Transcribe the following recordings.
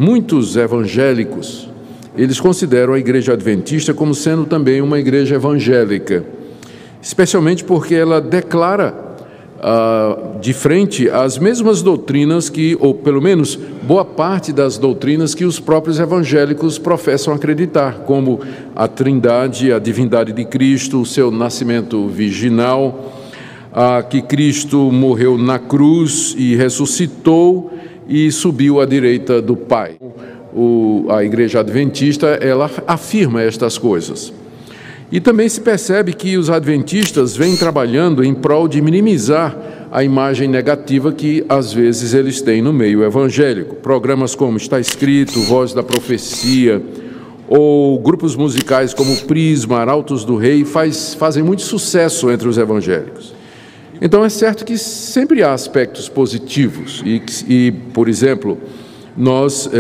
muitos evangélicos, eles consideram a Igreja Adventista como sendo também uma igreja evangélica, especialmente porque ela declara de frente as mesmas doutrinas que, ou pelo menos boa parte das doutrinas que os próprios evangélicos professam acreditar, como a Trindade, a divindade de Cristo, o seu nascimento virginal, que Cristo morreu na cruz e ressuscitou e subiu à direita do Pai. A Igreja Adventista, ela afirma estas coisas. E também se percebe que os adventistas vêm trabalhando em prol de minimizar a imagem negativa que, às vezes, eles têm no meio evangélico. Programas como Está Escrito, Voz da Profecia, ou grupos musicais como Prisma, Arautos do Rei, fazem muito sucesso entre os evangélicos. Então, é certo que sempre há aspectos positivos e por exemplo, nós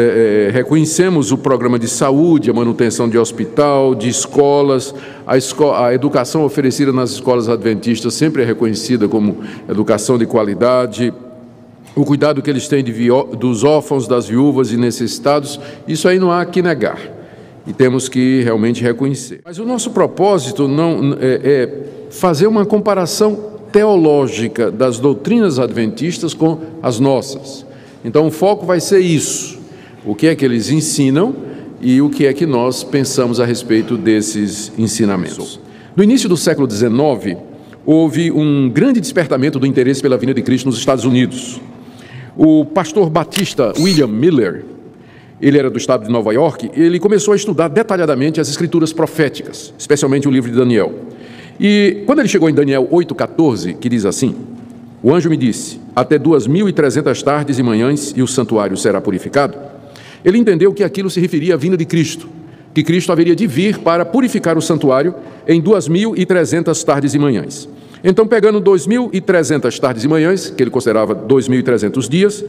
reconhecemos o programa de saúde, a manutenção de hospital, de escolas, a educação oferecida nas escolas adventistas sempre é reconhecida como educação de qualidade, o cuidado que eles têm dos órfãos, das viúvas e necessitados, isso aí não há que negar, e temos que realmente reconhecer. Mas o nosso propósito não é fazer uma comparação teológica das doutrinas adventistas com as nossas. Então, o foco vai ser isso, o que é que eles ensinam e o que é que nós pensamos a respeito desses ensinamentos. No início do século XIX, houve um grande despertamento do interesse pela vinda de Cristo nos Estados Unidos. O pastor batista William Miller, ele era do estado de Nova York, ele começou a estudar detalhadamente as escrituras proféticas, especialmente o livro de Daniel. E quando ele chegou em Daniel 8,14, que diz assim: o anjo me disse, até 2.300 tardes e manhãs e o santuário será purificado. Ele entendeu que aquilo se referia à vinda de Cristo, que Cristo haveria de vir para purificar o santuário em 2.300 tardes e manhãs. Então, pegando 2.300 tardes e manhãs, que ele considerava 2.300 dias,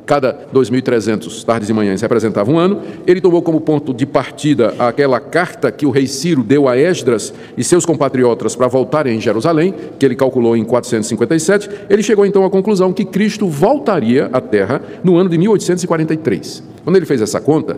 cada 2.300 tardes e manhãs representava um ano, ele tomou como ponto de partida aquela carta que o rei Ciro deu a Esdras e seus compatriotas para voltarem em Jerusalém, que ele calculou em 457, ele chegou então à conclusão que Cristo voltaria à Terra no ano de 1843. Quando ele fez essa conta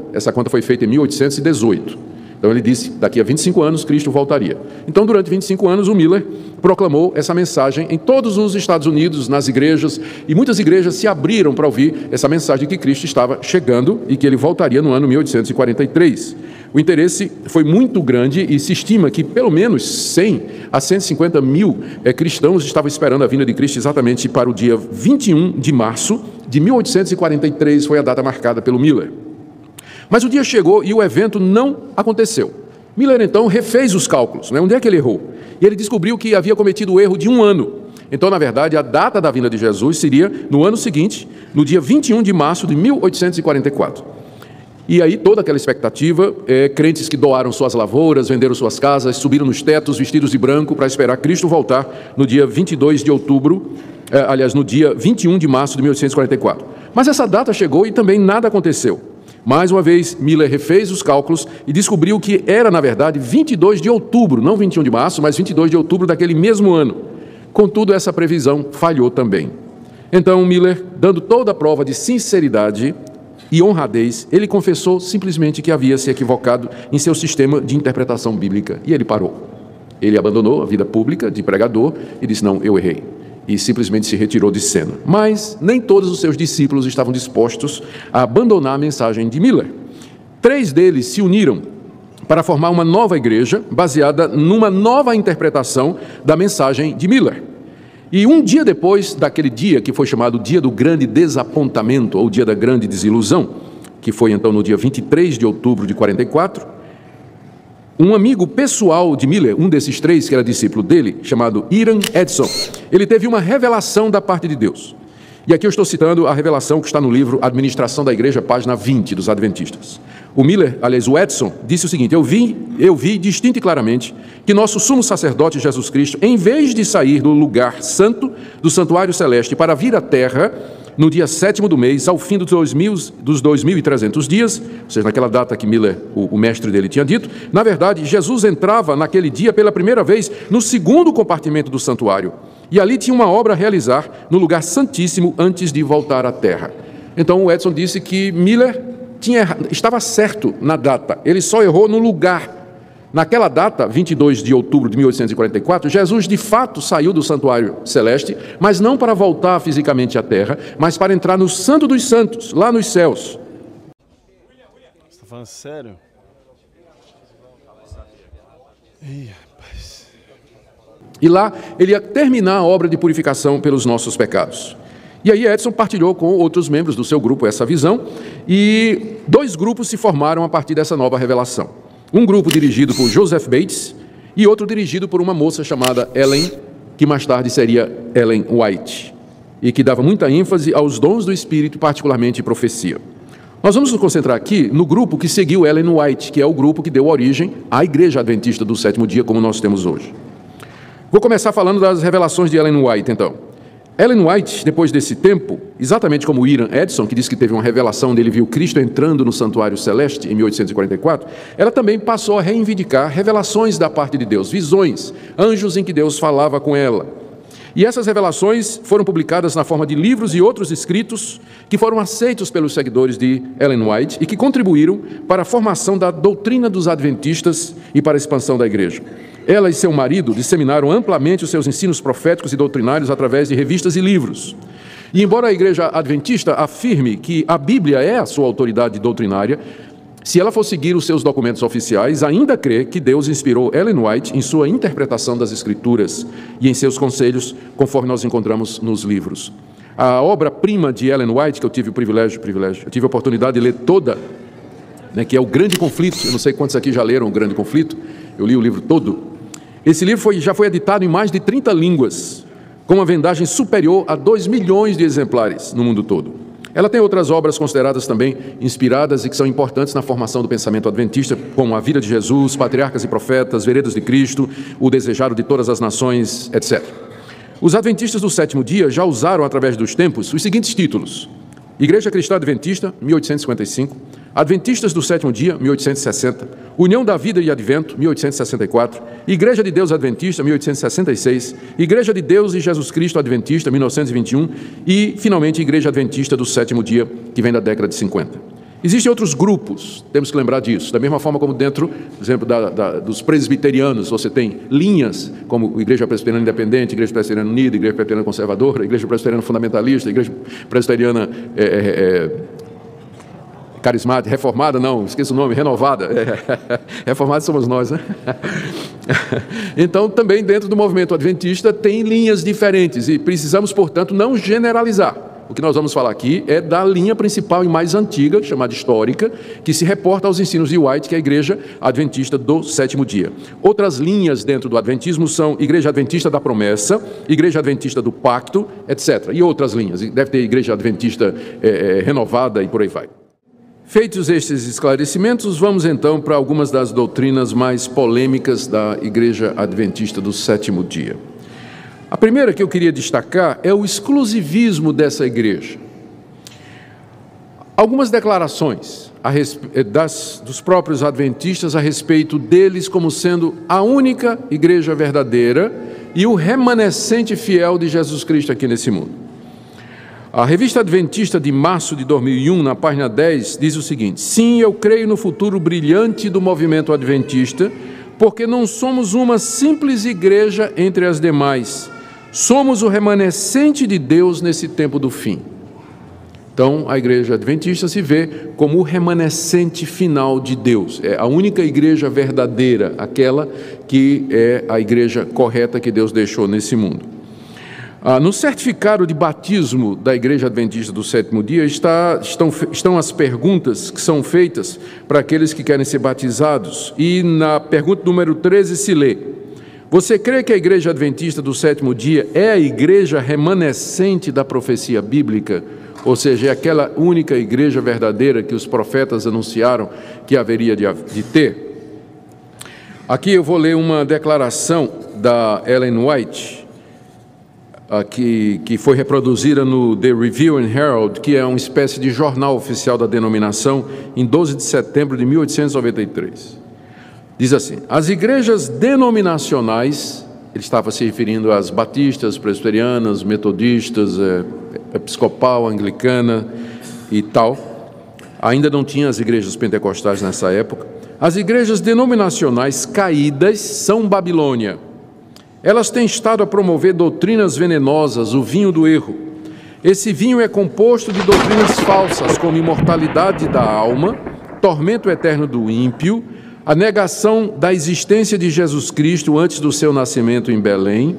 foi feita em 1818. Então ele disse, daqui a 25 anos Cristo voltaria. Então durante 25 anos o Miller proclamou essa mensagem em todos os Estados Unidos, nas igrejas, e muitas igrejas se abriram para ouvir essa mensagem de que Cristo estava chegando e que ele voltaria no ano 1843. O interesse foi muito grande e se estima que pelo menos 100 a 150 mil cristãos estavam esperando a vinda de Cristo exatamente para o dia 21 de março de 1843, foi a data marcada pelo Miller. Mas o dia chegou e o evento não aconteceu. Miller, então, refez os cálculos, Onde é que ele errou? E ele descobriu que havia cometido o erro de um ano. Então, na verdade, a data da vinda de Jesus seria no ano seguinte, no dia 21 de março de 1844. E aí, toda aquela expectativa, crentes que doaram suas lavouras, venderam suas casas, subiram nos tetos, vestidos de branco, para esperar Cristo voltar no dia 22 de outubro, no dia 21 de março de 1844. Mas essa data chegou e também nada aconteceu. Mais uma vez, Miller refez os cálculos e descobriu que era, na verdade, 22 de outubro, não 21 de março, mas 22 de outubro daquele mesmo ano. Contudo, essa previsão falhou também. Então, Miller, dando toda a prova de sinceridade e honradez, ele confessou simplesmente que havia se equivocado em seu sistema de interpretação bíblica. E ele parou. Ele abandonou a vida pública de pregador e disse, não, eu errei. E simplesmente se retirou de cena. Mas nem todos os seus discípulos estavam dispostos a abandonar a mensagem de Miller. 3 deles se uniram para formar uma nova igreja, baseada numa nova interpretação da mensagem de Miller. E um dia depois daquele dia, que foi chamado Dia do Grande Desapontamento, ou Dia da Grande Desilusão, que foi então no dia 23 de outubro de 44, um amigo pessoal de Miller, um desses 3 que era discípulo dele, chamado Hiram Edson, ele teve uma revelação da parte de Deus. E aqui eu estou citando a revelação que está no livro Administração da Igreja, página 20, dos Adventistas. O Edson, disse o seguinte, eu vi distinto e claramente que nosso sumo sacerdote Jesus Cristo, em vez de sair do lugar santo, do santuário celeste, para vir à terra, no dia 7º do mês, ao fim dos 2.300 dias, ou seja, naquela data que Miller, o mestre dele, tinha dito, na verdade, Jesus entrava naquele dia pela primeira vez no 2º compartimento do santuário, e ali tinha uma obra a realizar no lugar santíssimo antes de voltar à terra. Então o Edson disse que Miller estava certo na data, ele só errou no lugar. Naquela data, 22 de outubro de 1844, Jesus de fato saiu do santuário celeste, mas não para voltar fisicamente à terra, mas para entrar no Santo dos Santos, lá nos céus. Você está falando sério? Ih, rapaz. E lá ele ia terminar a obra de purificação pelos nossos pecados. E aí Edson partilhou com outros membros do seu grupo essa visão, e 2 grupos se formaram a partir dessa nova revelação. Um grupo dirigido por Joseph Bates e outro dirigido por uma moça chamada Ellen, que mais tarde seria Ellen White, e que dava muita ênfase aos dons do Espírito, particularmente profecia. Nós vamos nos concentrar aqui no grupo que seguiu Ellen White, que é o grupo que deu origem à Igreja Adventista do Sétimo Dia, como nós temos hoje. Vou começar falando das revelações de Ellen White, então. Ellen White, depois desse tempo, exatamente como Iran Edson, que disse que teve uma revelação onde ele viu Cristo entrando no santuário celeste em 1844, ela também passou a reivindicar revelações da parte de Deus, visões, anjos em que Deus falava com ela. E essas revelações foram publicadas na forma de livros e outros escritos que foram aceitos pelos seguidores de Ellen White e que contribuíram para a formação da doutrina dos adventistas e para a expansão da igreja. Ela e seu marido disseminaram amplamente os seus ensinos proféticos e doutrinários através de revistas e livros. E embora a Igreja Adventista afirme que a Bíblia é a sua autoridade doutrinária, se ela for seguir os seus documentos oficiais, ainda crê que Deus inspirou Ellen White em sua interpretação das Escrituras e em seus conselhos, conforme nós encontramos nos livros. A obra-prima de Ellen White, que eu tive eu tive a oportunidade de ler toda, que é o Grande Conflito. Eu não sei quantos aqui já leram o Grande Conflito, eu li o livro todo. Esse livro já foi editado em mais de 30 línguas, com uma vendagem superior a 2 milhões de exemplares no mundo todo. Ela tem outras obras consideradas também inspiradas e que são importantes na formação do pensamento adventista, como A Vida de Jesus, Patriarcas e Profetas, Veredas de Cristo, O Desejado de Todas as Nações, etc. Os adventistas do Sétimo Dia já usaram, através dos tempos, os seguintes títulos: Igreja Cristã Adventista, 1855, Adventistas do Sétimo Dia, 1860, União da Vida e Advento, 1864, Igreja de Deus Adventista, 1866, Igreja de Deus e Jesus Cristo Adventista, 1921 e, finalmente, Igreja Adventista do Sétimo Dia, que vem da década de 50. Existem outros grupos, temos que lembrar disso, da mesma forma como dentro, por exemplo, dos presbiterianos, você tem linhas como Igreja Presbiteriana Independente, Igreja Presbiteriana Unida, Igreja Presbiteriana Conservadora, Igreja Presbiteriana Fundamentalista, Igreja Presbiteriana Carismática, Reformada, não, esqueço o nome, Renovada. Reformados somos nós, né? Então, também dentro do movimento adventista tem linhas diferentes e precisamos, portanto, não generalizar. O que nós vamos falar aqui é da linha principal e mais antiga, chamada histórica, que se reporta aos ensinos de White, que é a Igreja Adventista do Sétimo Dia. Outras linhas dentro do Adventismo são Igreja Adventista da Promessa, Igreja Adventista do Pacto, etc. E outras linhas, deve ter Igreja Adventista Renovada e por aí vai. Feitos estes esclarecimentos, vamos então para algumas das doutrinas mais polêmicas da Igreja Adventista do Sétimo Dia. A primeira que eu queria destacar é o exclusivismo dessa igreja. Algumas declarações dos próprios adventistas a respeito deles como sendo a única igreja verdadeira e o remanescente fiel de Jesus Cristo aqui nesse mundo. A Revista Adventista de março de 2001, na página 10, diz o seguinte: sim, eu creio no futuro brilhante do movimento adventista, porque não somos uma simples igreja entre as demais, somos o remanescente de Deus nesse tempo do fim. Então, a igreja adventista se vê como o remanescente final de Deus. É a única igreja verdadeira, aquela que é a igreja correta que Deus deixou nesse mundo. No certificado de batismo da Igreja Adventista do Sétimo Dia estão as perguntas que são feitas para aqueles que querem ser batizados. E na pergunta número 13 se lê: você crê que a Igreja Adventista do Sétimo Dia é a igreja remanescente da profecia bíblica? Ou seja, é aquela única igreja verdadeira que os profetas anunciaram que haveria de ter? Aqui eu vou ler uma declaração da Ellen White, que foi reproduzida no The Review and Herald, que é uma espécie de jornal oficial da denominação, em 12 de setembro de 1893. Diz assim: as igrejas denominacionais, ele estava se referindo às batistas, presbiterianas, metodistas, episcopal, anglicana, e tal. Ainda não tinha as igrejas pentecostais nessa época. As igrejas denominacionais caídas são Babilônia. Elas têm estado a promover doutrinas venenosas, o vinho do erro. Esse vinho é composto de doutrinas falsas, como imortalidade da alma, tormento eterno do ímpio, a negação da existência de Jesus Cristo antes do seu nascimento em Belém,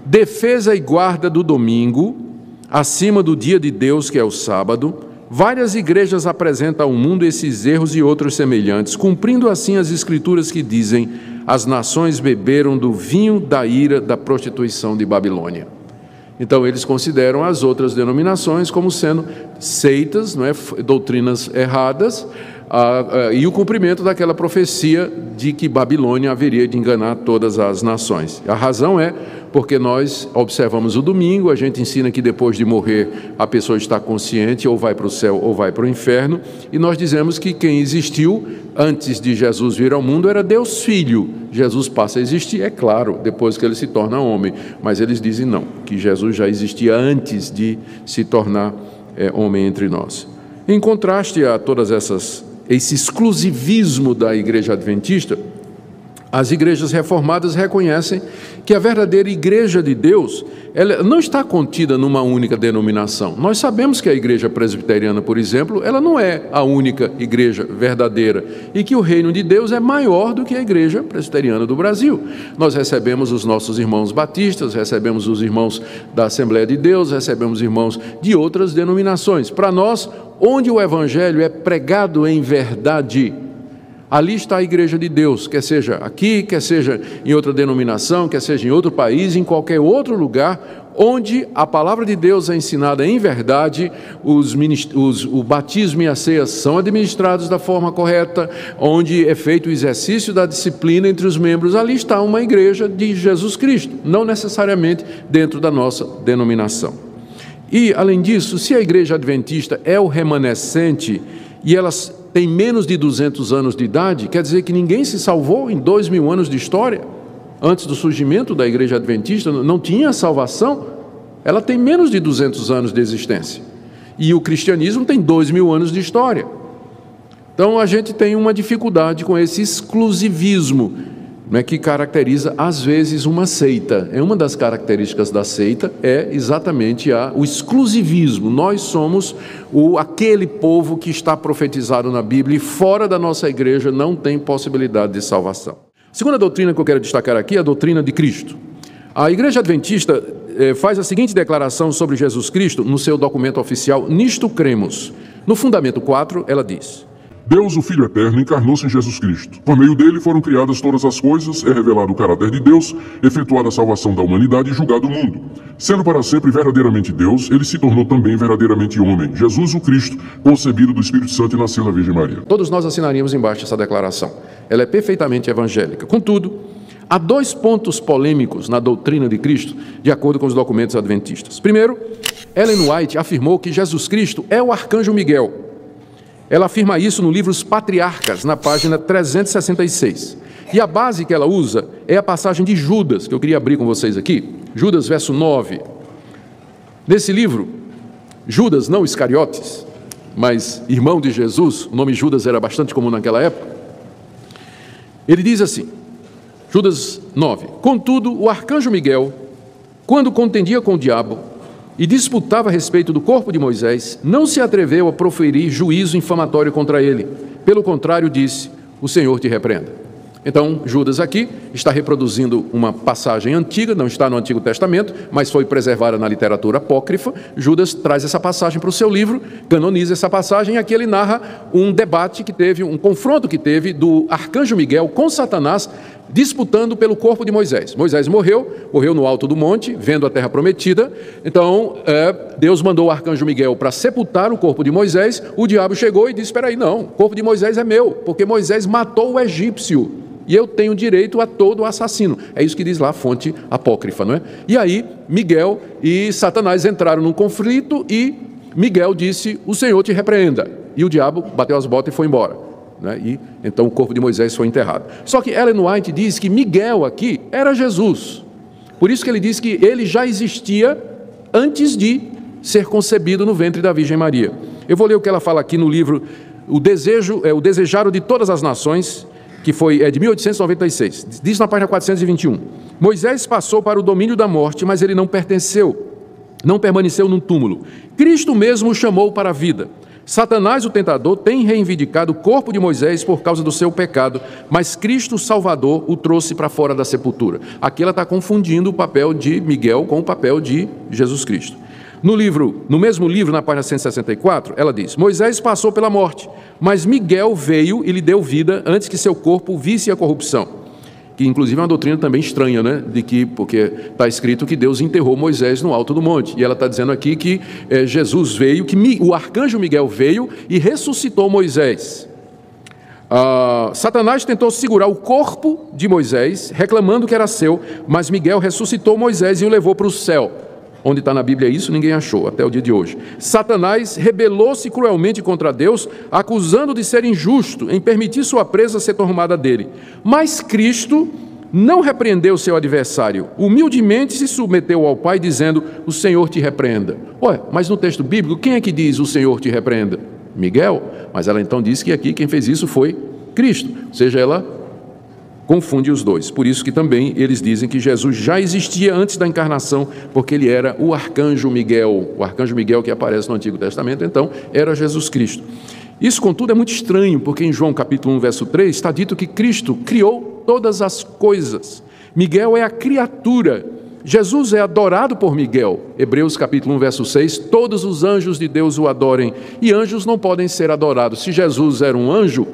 defesa e guarda do domingo, acima do dia de Deus, que é o sábado. Várias igrejas apresentam ao mundo esses erros e outros semelhantes, cumprindo assim as escrituras que dizem: as nações beberam do vinho da ira da prostituição de Babilônia. Então, eles consideram as outras denominações como sendo seitas, não é? Doutrinas erradas, e o cumprimento daquela profecia de que Babilônia haveria de enganar todas as nações. A razão é porque nós observamos o domingo, a gente ensina que depois de morrer a pessoa está consciente, ou vai para o céu ou vai para o inferno, e nós dizemos que quem existiu antes de Jesus vir ao mundo era Deus Filho. Jesus passa a existir, é claro, depois que ele se torna homem, mas eles dizem não, que Jesus já existia antes de se tornar homem entre nós. Em contraste a todas esse exclusivismo da igreja adventista, as igrejas reformadas reconhecem que a verdadeira igreja de Deus, ela não está contida numa única denominação. Nós sabemos que a igreja presbiteriana, por exemplo, ela não é a única igreja verdadeira e que o reino de Deus é maior do que a igreja presbiteriana do Brasil. Nós recebemos os nossos irmãos batistas, recebemos os irmãos da Assembleia de Deus, recebemos irmãos de outras denominações. Para nós, onde o evangelho é pregado em verdade, ali está a igreja de Deus, quer seja aqui, quer seja em outra denominação, quer seja em outro país, em qualquer outro lugar, onde a palavra de Deus é ensinada em verdade, o batismo e a ceia são administrados da forma correta, onde é feito o exercício da disciplina entre os membros, ali está uma igreja de Jesus Cristo, não necessariamente dentro da nossa denominação. E, além disso, se a igreja adventista é o remanescente e elas tem menos de 200 anos de idade, quer dizer que ninguém se salvou em 2000 anos de história. Antes do surgimento da igreja adventista, não tinha salvação. Ela tem menos de 200 anos de existência. E o cristianismo tem 2000 anos de história. Então, a gente tem uma dificuldade com esse exclusivismo, né, que caracteriza, às vezes, uma seita. Uma das características da seita é exatamente o exclusivismo. Nós somos aquele povo que está profetizado na Bíblia e fora da nossa igreja não tem possibilidade de salvação. A segunda doutrina que eu quero destacar aqui é a doutrina de Cristo. A igreja adventista faz a seguinte declaração sobre Jesus Cristo no seu documento oficial, Nisto Cremos. No fundamento 4, ela diz: Deus, o Filho Eterno, encarnou-se em Jesus Cristo. Por meio dele foram criadas todas as coisas, é revelado o caráter de Deus, efetuada a salvação da humanidade e julgado o mundo. Sendo para sempre verdadeiramente Deus, ele se tornou também verdadeiramente homem. Jesus, o Cristo, concebido do Espírito Santo e nasceu da Virgem Maria. Todos nós assinaríamos embaixo essa declaração. Ela é perfeitamente evangélica. Contudo, há 2 pontos polêmicos na doutrina de Cristo, de acordo com os documentos adventistas. Primeiro, Ellen White afirmou que Jesus Cristo é o arcanjo Miguel. Ela afirma isso no livro Os Patriarcas, na página 366. E a base que ela usa é a passagem de Judas, que eu queria abrir com vocês aqui. Judas, verso 9. Nesse livro, Judas, não Iscariotes, mas irmão de Jesus, o nome Judas era bastante comum naquela época. Ele diz assim, Judas 9: Contudo, o arcanjo Miguel, quando contendia com o diabo e disputava a respeito do corpo de Moisés, não se atreveu a proferir juízo infamatório contra ele. Pelo contrário, disse: o Senhor te repreenda. Então, Judas aqui está reproduzindo uma passagem antiga, não está no Antigo Testamento, mas foi preservada na literatura apócrifa. Judas traz essa passagem para o seu livro, canoniza essa passagem, e aqui ele narra um debate que teve, um confronto que teve do arcanjo Miguel com Satanás, disputando pelo corpo de Moisés. Moisés morreu no alto do monte, vendo a terra prometida. Então, Deus mandou o arcanjo Miguel para sepultar o corpo de Moisés. O diabo chegou e disse: espera aí, não, o corpo de Moisés é meu, porque Moisés matou o egípcio. E eu tenho direito a todo assassino. É isso que diz lá a fonte apócrifa, não é? E aí, Miguel e Satanás entraram num conflito e Miguel disse: o Senhor te repreenda. E o diabo bateu as botas e foi embora, né? E então o corpo de Moisés foi enterrado. Só que Ellen White diz que Miguel aqui era Jesus. Por isso que ele diz que ele já existia antes de ser concebido no ventre da Virgem Maria. Eu vou ler o que ela fala aqui no livro O Desejaro de Todas as Nações, que é de 1896. Diz na página 421. Moisés passou para o domínio da morte, mas ele não permaneceu no túmulo. Cristo mesmo o chamou para a vida. Satanás, o tentador, tem reivindicado o corpo de Moisés por causa do seu pecado, mas Cristo, o Salvador, o trouxe para fora da sepultura. Aqui ela está confundindo o papel de Miguel com o papel de Jesus Cristo. No mesmo livro, na página 164, ela diz: Moisés passou pela morte, mas Miguel veio e lhe deu vida antes que seu corpo visse a corrupção. Que inclusive é uma doutrina também estranha, né? Porque está escrito que Deus enterrou Moisés no alto do monte. E ela está dizendo aqui que Jesus veio, que o arcanjo Miguel veio e ressuscitou Moisés. Satanás tentou segurar o corpo de Moisés, reclamando que era seu, mas Miguel ressuscitou Moisés e o levou para o céu. Onde está na Bíblia isso, ninguém achou, até o dia de hoje. Satanás rebelou-se cruelmente contra Deus, acusando de ser injusto em permitir sua presa ser tomada dele. Mas Cristo não repreendeu seu adversário. Humildemente se submeteu ao Pai, dizendo: o Senhor te repreenda. Ué, mas no texto bíblico, quem é que diz o Senhor te repreenda? Miguel. Mas ela então diz que aqui quem fez isso foi Cristo. Ou seja, ela confunde os dois. Por isso que também eles dizem que Jesus já existia antes da encarnação, porque ele era o arcanjo Miguel. O arcanjo Miguel que aparece no Antigo Testamento, então, era Jesus Cristo. Isso, contudo, é muito estranho, porque em João capítulo 1, verso 3, está dito que Cristo criou todas as coisas. Miguel é a criatura. Jesus é adorado por Miguel. Hebreus capítulo 1, verso 6, todos os anjos de Deus o adorem. E anjos não podem ser adorados. Se Jesus era um anjo,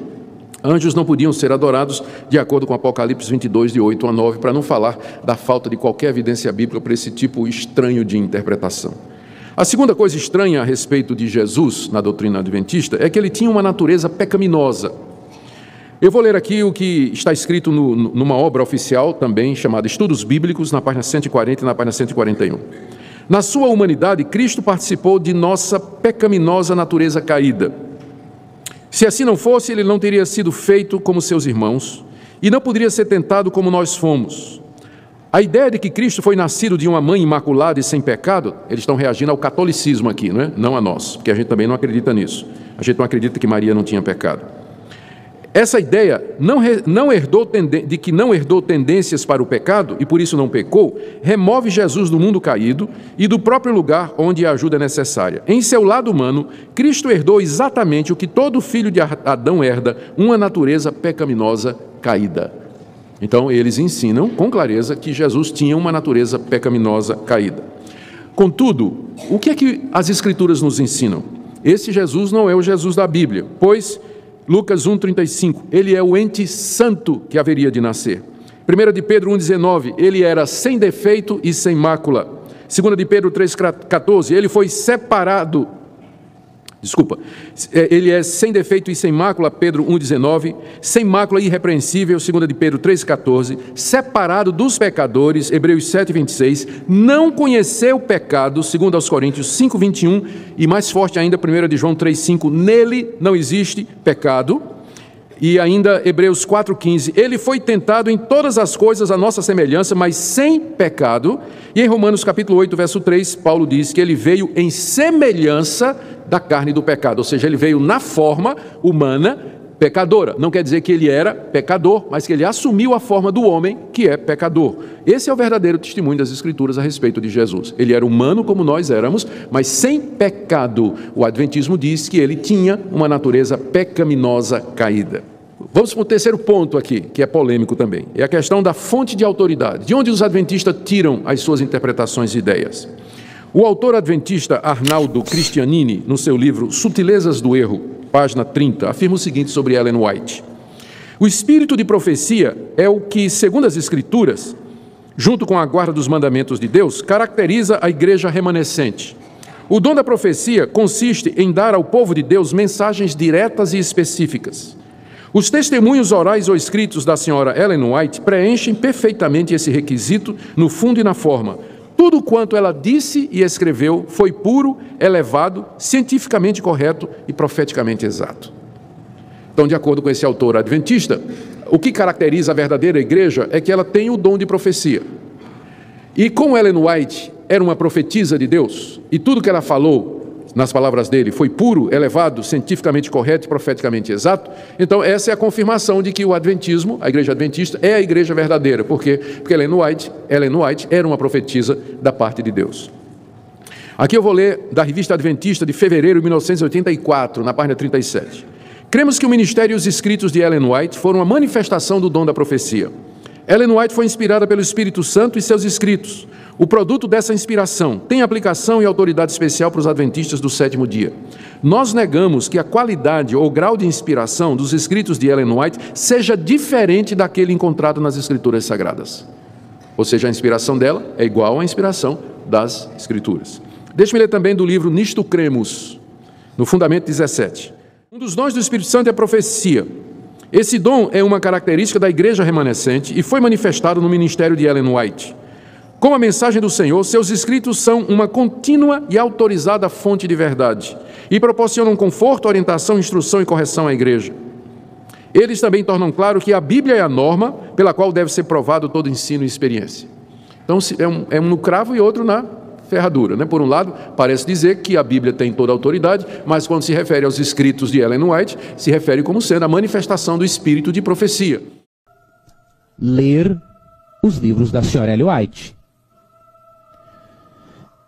anjos não podiam ser adorados, de acordo com Apocalipse 22, de 8 a 9, para não falar da falta de qualquer evidência bíblica para esse tipo estranho de interpretação. A segunda coisa estranha a respeito de Jesus, na doutrina adventista, é que ele tinha uma natureza pecaminosa. Eu vou ler aqui o que está escrito numa obra oficial também, chamada Estudos Bíblicos, na página 140 e na página 141. Na sua humanidade, Cristo participou de nossa pecaminosa natureza caída. Se assim não fosse, ele não teria sido feito como seus irmãos e não poderia ser tentado como nós fomos. A ideia de que Cristo foi nascido de uma mãe imaculada e sem pecado, eles estão reagindo ao catolicismo aqui, não é? Não a nós, porque a gente também não acredita nisso. A gente não acredita que Maria não tinha pecado. Essa ideia de que não herdou tendências para o pecado e por isso não pecou, remove Jesus do mundo caído e do próprio lugar onde a ajuda é necessária. Em seu lado humano, Cristo herdou exatamente o que todo filho de Adão herda, uma natureza pecaminosa caída. Então, eles ensinam com clareza que Jesus tinha uma natureza pecaminosa caída. Contudo, o que é que as Escrituras nos ensinam? Esse Jesus não é o Jesus da Bíblia, pois Lucas 1,35, ele é o ente santo que haveria de nascer. 1 de Pedro 1,19, ele era sem defeito e sem mácula. 2 de Pedro 3,14, ele foi separado. Ele é sem defeito e sem mácula, Pedro 1,19, sem mácula irrepreensível, 2 de Pedro 3,14, separado dos pecadores, Hebreus 7,26, não conheceu o pecado, 2 aos Coríntios 5,21, e mais forte ainda, 1 de João 3,5, nele não existe pecado, e ainda Hebreus 4,15, ele foi tentado em todas as coisas à nossa semelhança, mas sem pecado, e em Romanos capítulo 8, verso 3, Paulo diz que ele veio em semelhança da carne do pecado, ou seja, ele veio na forma humana pecadora. Não quer dizer que ele era pecador, mas que ele assumiu a forma do homem que é pecador. Esse é o verdadeiro testemunho das Escrituras a respeito de Jesus. Ele era humano como nós éramos, mas sem pecado. O Adventismo diz que ele tinha uma natureza pecaminosa caída. Vamos para o terceiro ponto aqui, que é polêmico também. É a questão da fonte de autoridade. De onde os adventistas tiram as suas interpretações e ideias? O autor adventista Arnaldo Cristianini, no seu livro Sutilezas do Erro, página 30, afirma o seguinte sobre Ellen White: o espírito de profecia é o que, segundo as Escrituras, junto com a guarda dos mandamentos de Deus, caracteriza a igreja remanescente. O dom da profecia consiste em dar ao povo de Deus mensagens diretas e específicas. Os testemunhos orais ou escritos da senhora Ellen White preenchem perfeitamente esse requisito no fundo e na forma. Tudo quanto ela disse e escreveu foi puro, elevado, cientificamente correto e profeticamente exato. Então, de acordo com esse autor adventista, o que caracteriza a verdadeira igreja é que ela tem o dom de profecia. E como Ellen White era uma profetisa de Deus, e tudo que ela falou nas palavras dele, foi puro, elevado, cientificamente correto e profeticamente exato, então essa é a confirmação de que o adventismo, a igreja adventista, é a igreja verdadeira. Por quê? Porque Ellen White era uma profetisa da parte de Deus. Aqui eu vou ler da Revista Adventista de fevereiro de 1984, na página 37. Cremos que o ministério e os escritos de Ellen White foram a manifestação do dom da profecia. Ellen White foi inspirada pelo Espírito Santo e seus escritos. O produto dessa inspiração tem aplicação e autoridade especial para os adventistas do sétimo dia. Nós negamos que a qualidade ou grau de inspiração dos escritos de Ellen White seja diferente daquele encontrado nas Escrituras Sagradas. Ou seja, a inspiração dela é igual à inspiração das Escrituras. Deixe-me ler também do livro Nisto Cremos, no Fundamento 17. Um dos dons do Espírito Santo é a profecia. Esse dom é uma característica da igreja remanescente e foi manifestado no ministério de Ellen White. Como a mensagem do Senhor, seus escritos são uma contínua e autorizada fonte de verdade e proporcionam conforto, orientação, instrução e correção à igreja. Eles também tornam claro que a Bíblia é a norma pela qual deve ser provado todo ensino e experiência. Então, é um no cravo e outro na ferradura, né? Por um lado, parece dizer que a Bíblia tem toda a autoridade, mas quando se refere aos escritos de Ellen White, se refere como sendo a manifestação do espírito de profecia. Ler os livros da senhora Ellen White.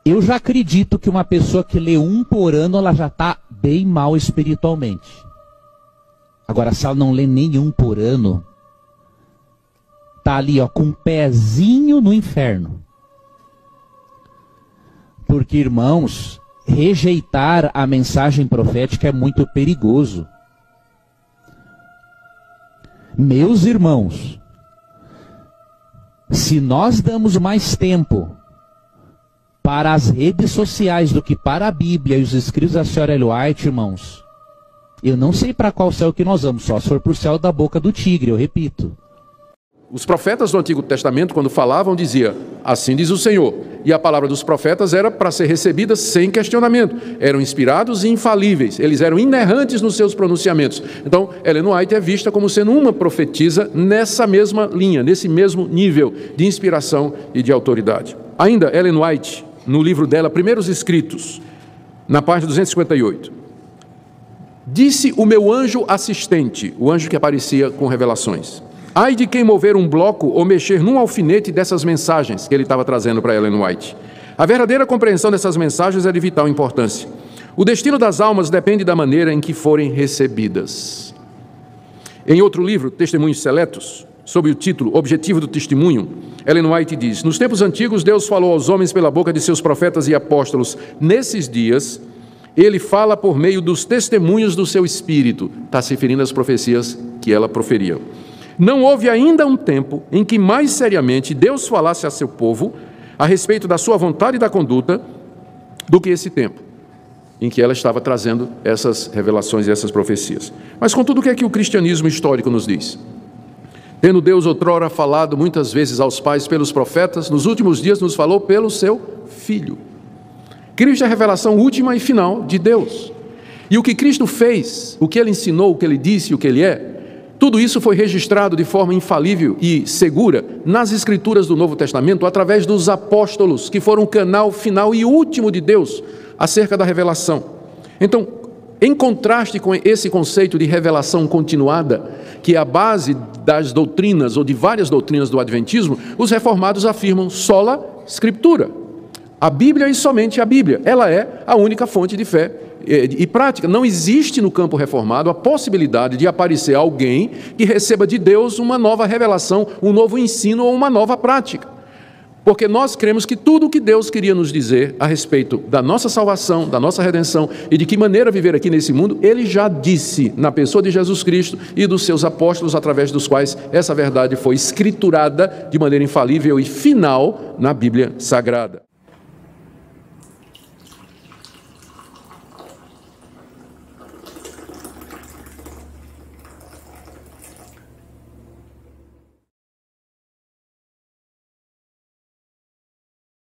Eu já acredito que uma pessoa que lê um por ano, ela já está bem mal espiritualmente. Agora, se ela não lê nenhum por ano, está ali, ó, com um pezinho no inferno. Porque, irmãos, rejeitar a mensagem profética é muito perigoso. Meus irmãos, se nós damos mais tempo para as redes sociais do que para a Bíblia e os escritos da senhora Ellen White, irmãos, eu não sei para qual céu que nós vamos, só se for por céu da boca do tigre, eu repito. Os profetas do Antigo Testamento, quando falavam, diziam, assim diz o Senhor. E a palavra dos profetas era para ser recebida sem questionamento. Eram inspirados e infalíveis. Eles eram inerrantes nos seus pronunciamentos. Então, Ellen White é vista como sendo uma profetisa nessa mesma linha, nesse mesmo nível de inspiração e de autoridade. Ainda, Ellen White, no livro dela, Primeiros Escritos, na página 258, disse o meu anjo assistente, o anjo que aparecia com revelações. Ai de quem mover um bloco ou mexer num alfinete dessas mensagens que ele estava trazendo para Ellen White. A verdadeira compreensão dessas mensagens é de vital importância. O destino das almas depende da maneira em que forem recebidas. Em outro livro, Testemunhos Seletos, sob o título Objetivo do Testemunho, Ellen White diz, nos tempos antigos Deus falou aos homens pela boca de seus profetas e apóstolos. Nesses dias, Ele fala por meio dos testemunhos do seu Espírito. Está se referindo às profecias que ela proferia. Não houve ainda um tempo em que mais seriamente Deus falasse a seu povo a respeito da sua vontade e da conduta do que esse tempo em que ela estava trazendo essas revelações e essas profecias. Mas contudo, o que é que o cristianismo histórico nos diz? Tendo Deus outrora falado muitas vezes aos pais pelos profetas, nos últimos dias nos falou pelo seu Filho. Cristo é a revelação última e final de Deus. E o que Cristo fez, o que Ele ensinou, o que Ele disse, o que Ele é, tudo isso foi registrado de forma infalível e segura nas Escrituras do Novo Testamento, através dos apóstolos, que foram o canal final e último de Deus acerca da revelação. Então, em contraste com esse conceito de revelação continuada, que é a base das doutrinas ou de várias doutrinas do Adventismo, os reformados afirmam sola Scriptura. A Bíblia e somente a Bíblia. Ela é a única fonte de fé e prática. Não existe no campo reformado a possibilidade de aparecer alguém que receba de Deus uma nova revelação, um novo ensino ou uma nova prática. Porque nós cremos que tudo o que Deus queria nos dizer a respeito da nossa salvação, da nossa redenção e de que maneira viver aqui nesse mundo, Ele já disse na pessoa de Jesus Cristo e dos seus apóstolos, através dos quais essa verdade foi escriturada de maneira infalível e final na Bíblia Sagrada.